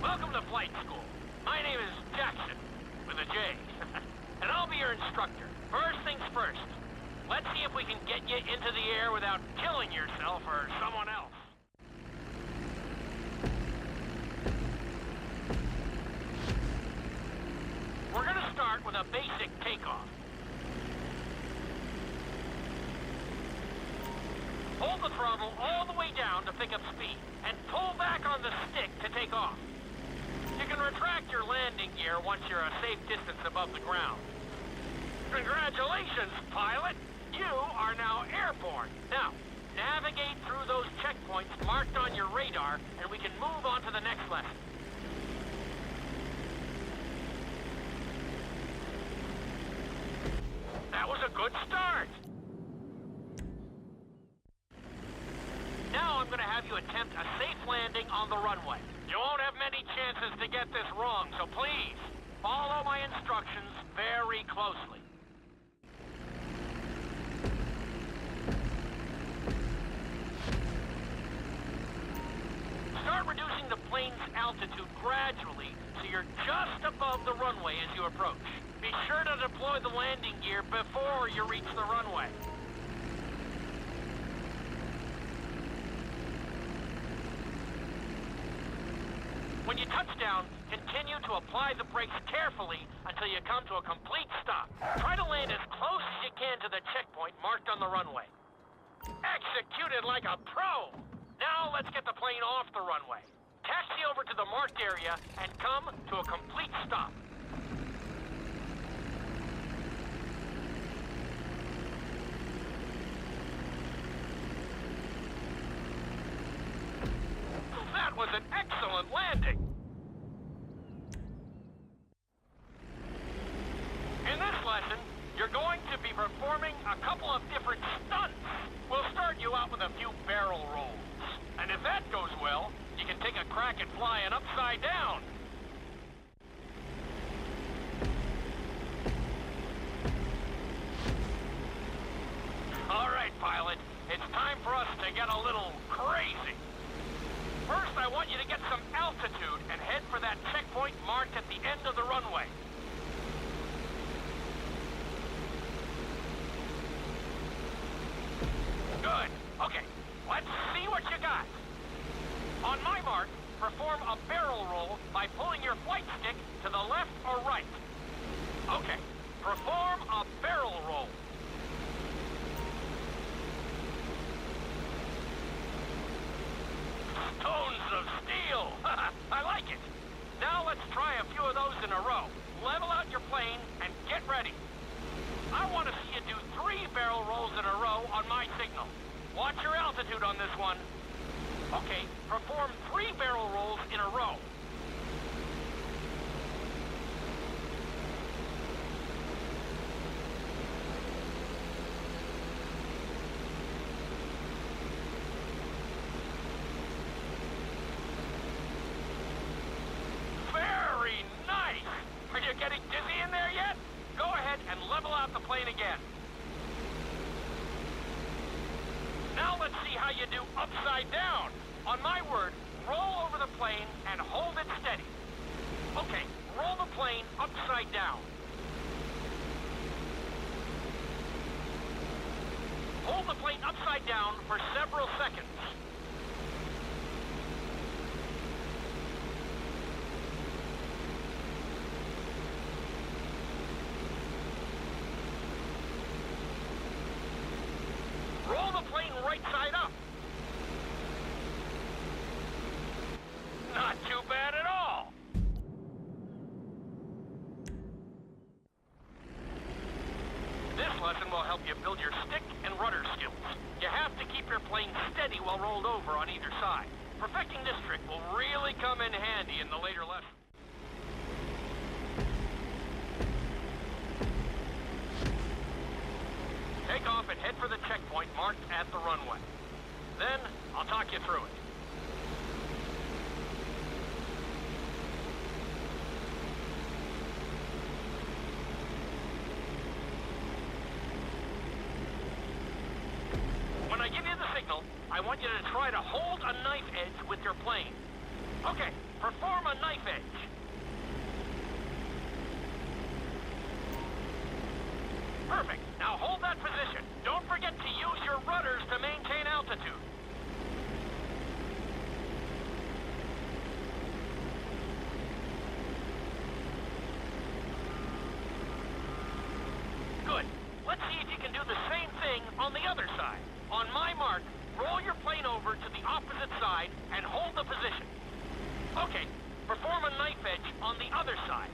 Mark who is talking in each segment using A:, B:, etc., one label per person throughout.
A: Welcome to flight school. My name is Jackson, with a J. And I'll be your instructor. First things first. Let's see if we can get you into the air without killing yourself or someone else. We're gonna start with a basic takeoff. Hold the throttle all the way down to pick up speed, and pull back on the stick to take off. You can retract your landing gear once you're a safe distance above the ground. Congratulations, pilot! You are now airborne. Now, navigate through those checkpoints marked on your radar, and we can move on to the next lesson. That was a good start! Now I'm going to have you attempt a safe landing on the runway. You won't have many chances to get this wrong, so please, follow my instructions very closely. Start reducing the plane's altitude gradually so you're just above the runway as you approach. Be sure to deploy the landing gear before you reach the runway. When you touch down, continue to apply the brakes carefully until you come to a complete stop. Try to land as close as you can to the checkpoint marked on the runway. Executed like a pro! Now let's get the plane off the runway. Taxi over to the marked area and come to a complete stop. That was an excellent landing! In this lesson, you're going to be performing a couple of different stunts. We'll start you out with a few barrel rolls. And if that goes well, you can take a crack at flying upside down. All right, pilot. It's time for us to get a little crazy. First, I want you to get some altitude and head for that checkpoint marked at the end of the runway. Good. Okay, let's see what you got. On my mark, perform a barrel roll by pulling your flight stick to the left or right. Okay, perform a barrel roll. Stones of steel! I like it! Now let's try a few of those in a row. Level out your plane and get ready. I want to see you do 3 barrel rolls in a row on my signal. Watch your altitude on this one. Okay, perform 3 barrel rolls in a row. Very nice! Are you getting dizzy in there yet? Go ahead and level out the plane again. Now let's see how you do upside down. On my word, roll over the plane and hold it steady. Okay, roll the plane upside down. Hold the plane upside down for several seconds. Roll the plane right side up. Not too bad at all. This lesson will help you build your stick and rudder skills. You have to keep your plane steady while rolled over on either side. Perfecting this trick will really come in handy in the later lessons. Take off and head for the checkpoint marked at the runway. Then, I'll talk you through it. When I give you the signal, I want you to try to hold a knife edge with your plane. Okay, Perform a knife edge. Perfect. Now hold that position. Don't forget to use your rudders to maintain altitude. Good. Let's see if you can do the same thing on the other side. On my mark, roll your plane over to the opposite side and hold the position. Okay, perform a knife edge on the other side.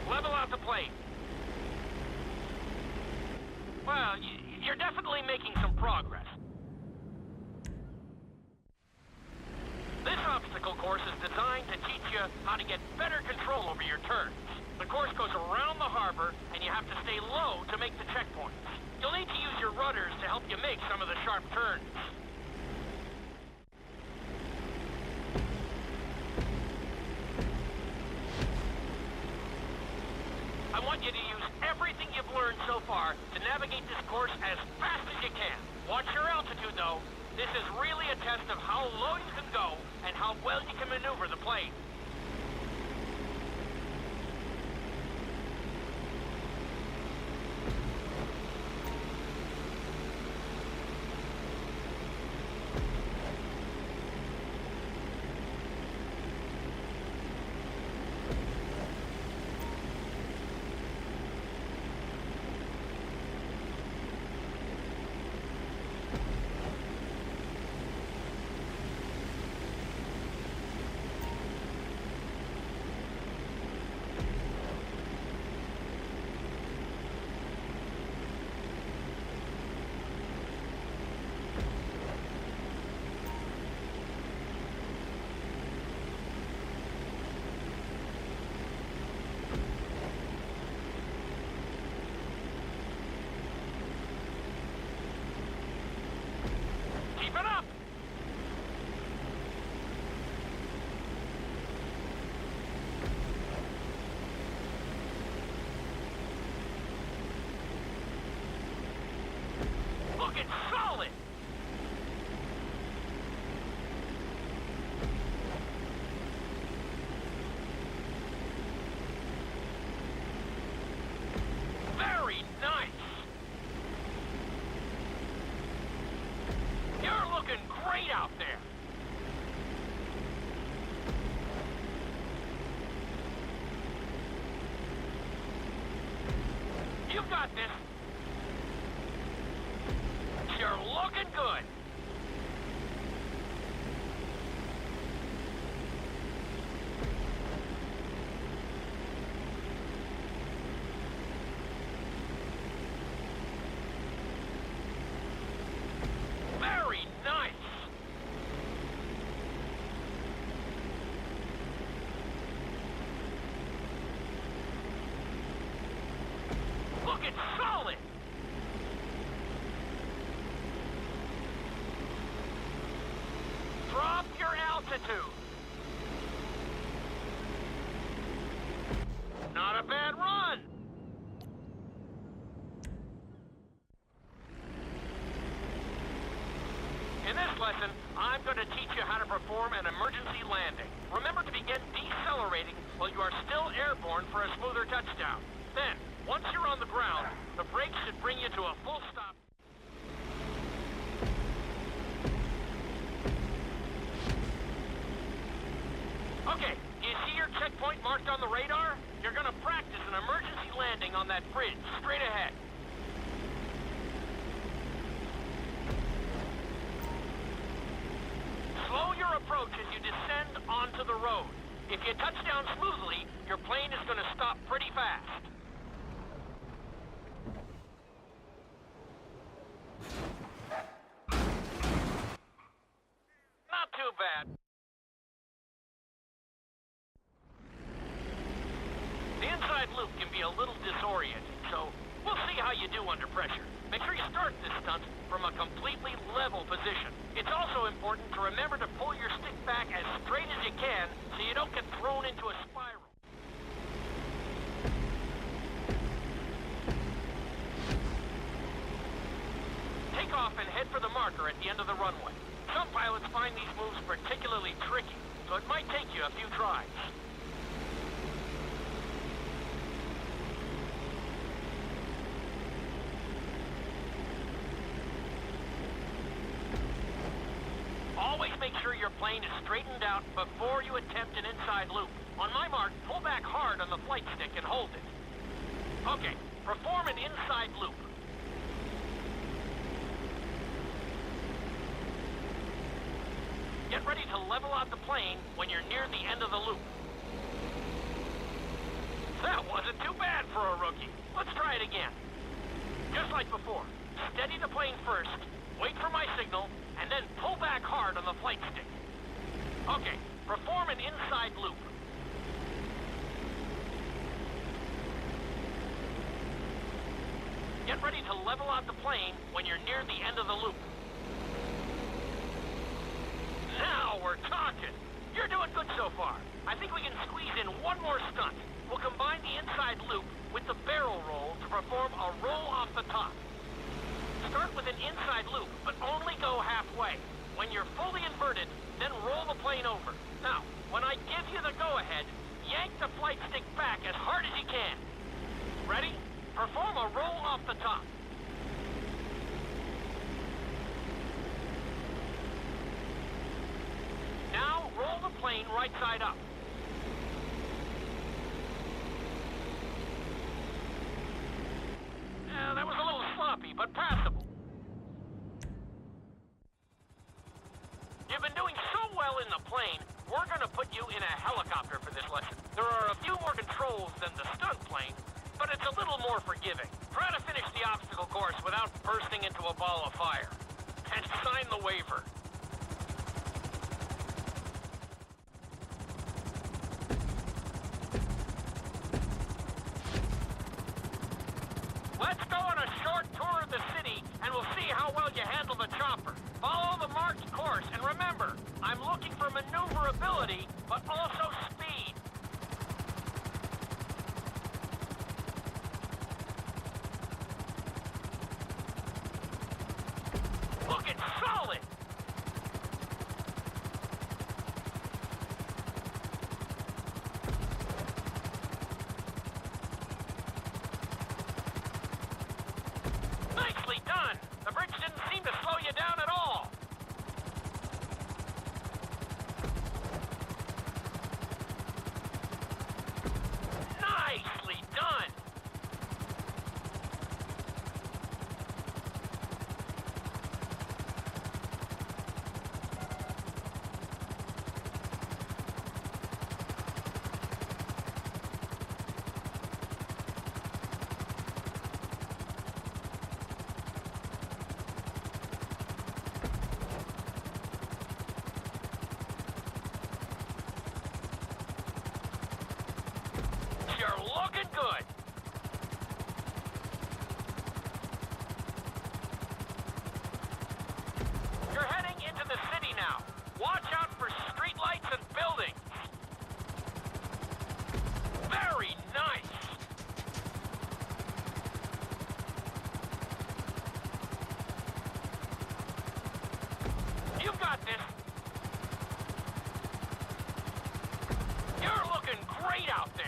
A: Level out the plane. Well, you're definitely making some progress. This obstacle course is designed to teach you how to get better control over your turns. The course goes around the harbor, and you have to stay low to make the checkpoints. You'll need to use your rudders to help you make some of the sharp turns. I want you to use everything you've learned so far to navigate this course as fast as you can. Watch your altitude, though. This is really a test of how low you can go and how well you can maneuver the plane. Keep it up! Looking solid! Very nice! You're looking great out there! You've got this! You're looking good! Very nice! Looking solid! Drop your altitude! Not a bad run! In this lesson, I'm going to teach you how to perform an emergency landing. Remember to begin decelerating while you are still airborne for a smoother touchdown. Then, once you're on the ground, the brakes should bring you to a full stop. Okay, do you see your checkpoint marked on the radar? You're going to practice an emergency landing on that bridge straight ahead. Slow your approach as you descend onto the road. If you touch down smoothly, your plane is going to stop pretty fast. Not too bad. The inside loop can be a little disorienting, so we'll see how you do under pressure. Make sure you Take off and head for the marker at the end of the runway. Some pilots find these moves particularly tricky, so it might take you a few tries. Always make sure your plane is straightened out before you attempt an inside loop. On my mark, pull back hard on the flight stick and hold it. Okay, perform an inside loop. Get ready to level out the plane when you're near the end of the loop. That wasn't too bad for a rookie. Let's try it again. Just like before, steady the plane first, wait for my signal, and then pull back hard on the flight stick. Okay, perform an inside loop. Get ready to level out the plane when you're near the end of the loop. Now we're talking. You're doing good so far. I think we can squeeze in one more stunt. We'll combine the inside loop with the barrel roll to perform a roll off the top. Start with an inside loop, but only go halfway. When you're fully inverted, then roll the plane over. Now, when I give you the go-ahead, yank the flight stick back as hard as you can. Ready? Perform a roll off the top. Now, roll the plane right side up. That was a little sloppy, but passable. You've been doing so well in the plane, we're gonna put you in a helicopter for this lesson. There are a few more controls than the stunt plane, but it's a little more forgiving. Try to finish the obstacle course without bursting into a ball of fire. And sign the waiver. Let's go on a short tour of the city, and we'll see how well you handle the chopper. Follow the marked course, and remember, I'm looking for maneuverability, but also speed. Looking solid! Nicely done! The bridge didn't seem to slow you down at all. Nicely done! You're looking good. You're heading into the city now. Watch out for streetlights and buildings. Very nice. You've got this. You're looking great out there.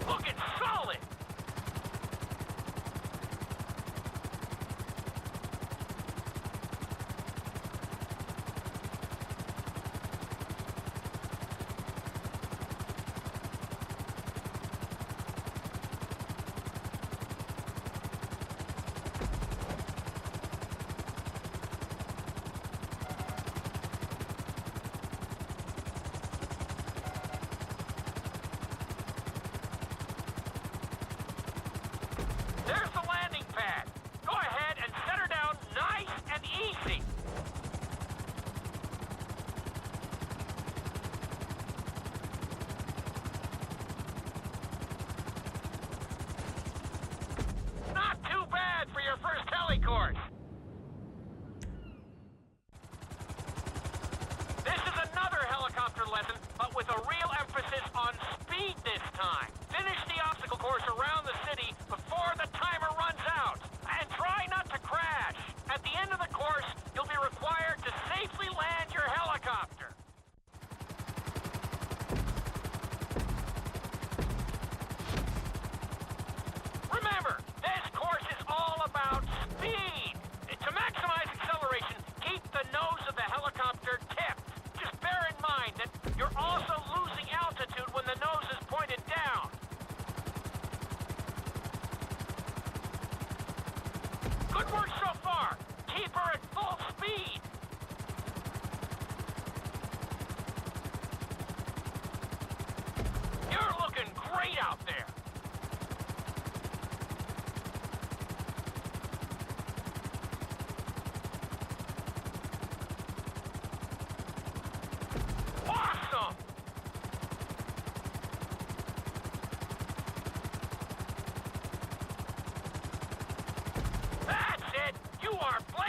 A: Looking solid!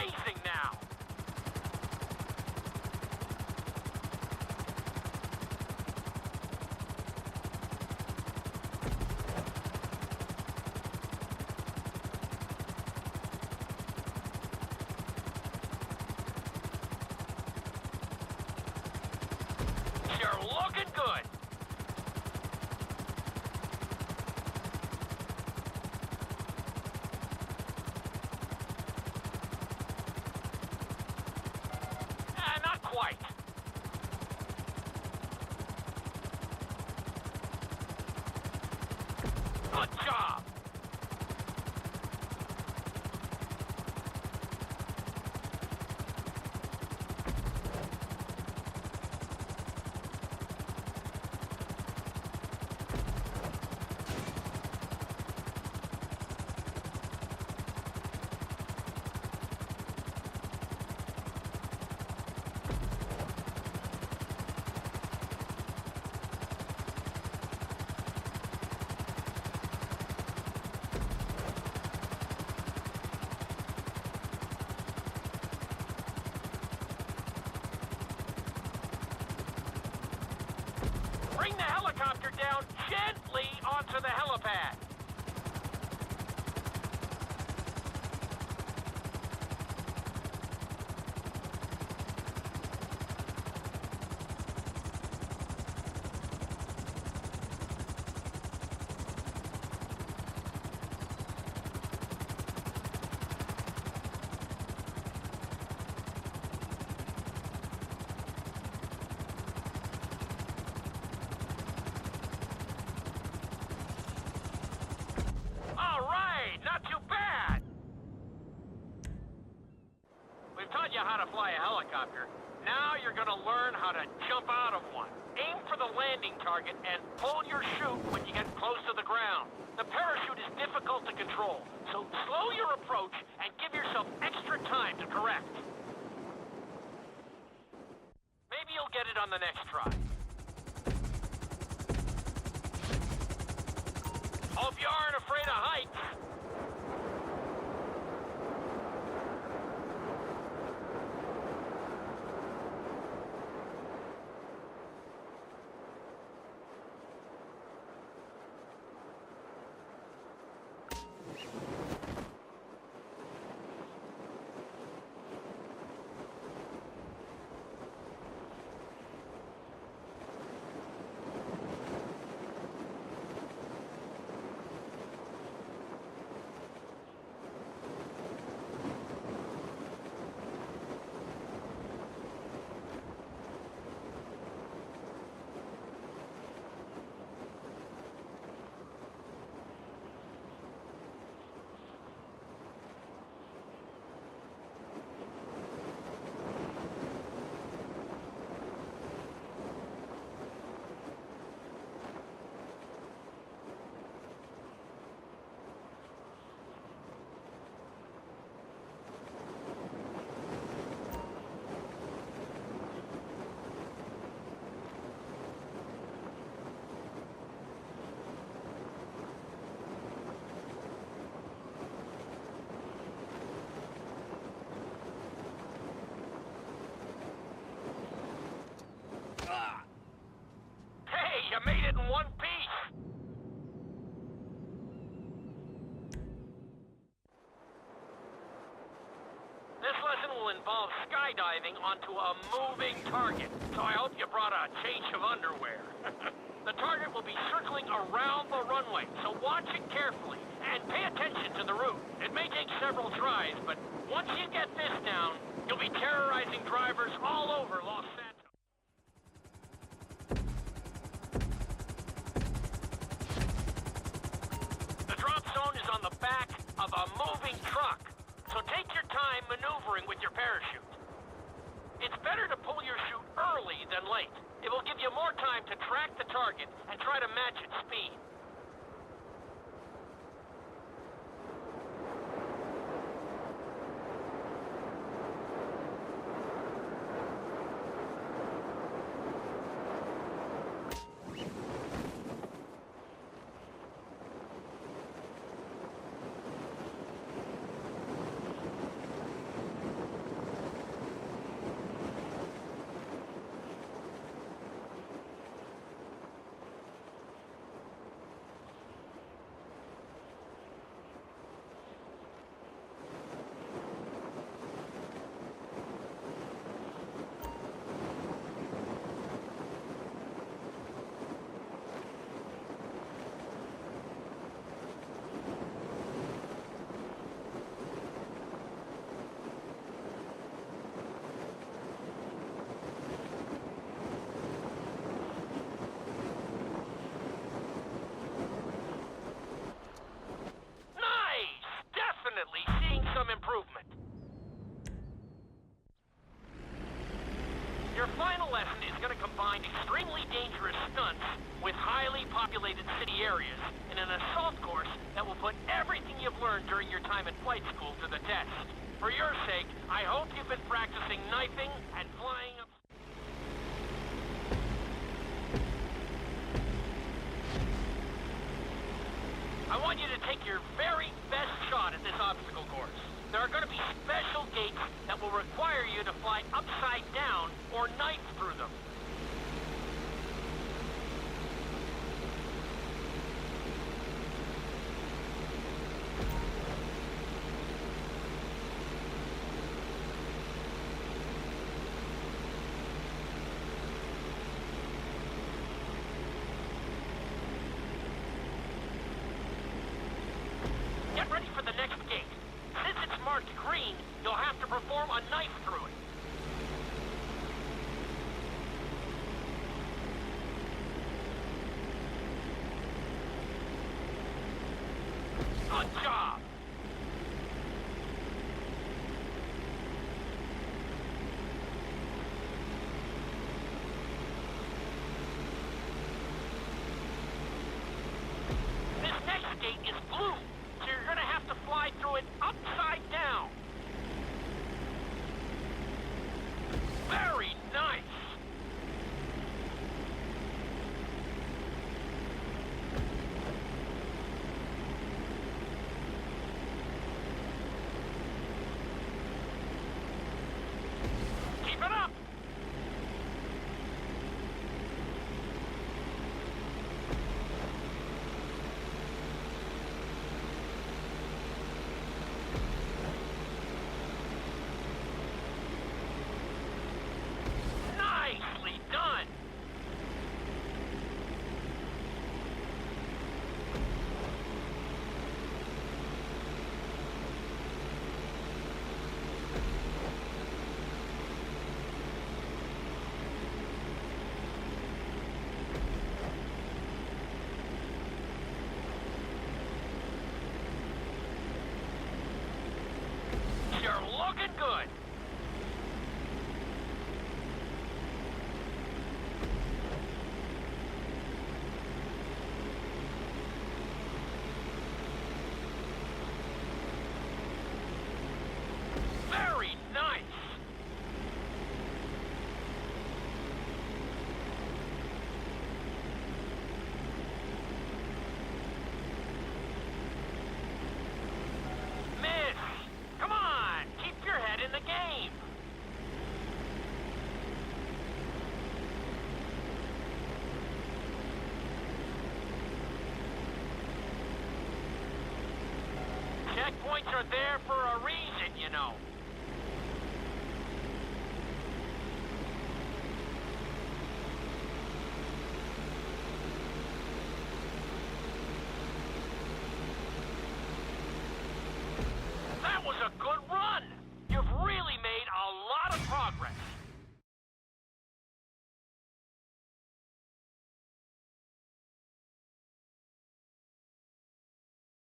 A: blazing now. You're looking good. Not quite. Good job. Bring the helicopter down gently onto the helipad. Not too bad! We've taught you how to fly a helicopter. Now you're gonna learn how to jump out of one. Aim for the landing target and pull your chute when you get close to the ground. The parachute is difficult to control, so slow your approach and give yourself extra time to correct. Maybe you'll get it on the next try. Hope you aren't afraid of heights. You made it in one piece! This lesson will involve skydiving onto a moving target, so I hope you brought a change of underwear. The target will be circling around the runway, so watch it carefully and pay attention to the route. It may take several tries, but once you get this down, you'll be terrorizing drivers all over Los Santos. On the back of a moving truck, so take your time maneuvering with your parachute. It's better to pull your chute early than late. It will give you more time to track the target and try to match its speed. find extremely dangerous stunts with highly populated city areas in an assault course that will put everything you've learned during your time at flight school to the test. For your sake, I hope you've been practicing knifing and flying up... I want you to take your very best shot at this obstacle course. There are going to be special gates that will require you to fly upside down or knife through them. Get ready for the next gate. Since it's marked green, you'll have to perform a knife through it. Good job! This next gate is blue. So you're gonna have to fly through it upside down. Very nice. Keep it up. Nicely done! You're looking good! Very nice! Miss! Come on! Keep your head in the game! Checkpoints are there for a reason, you know.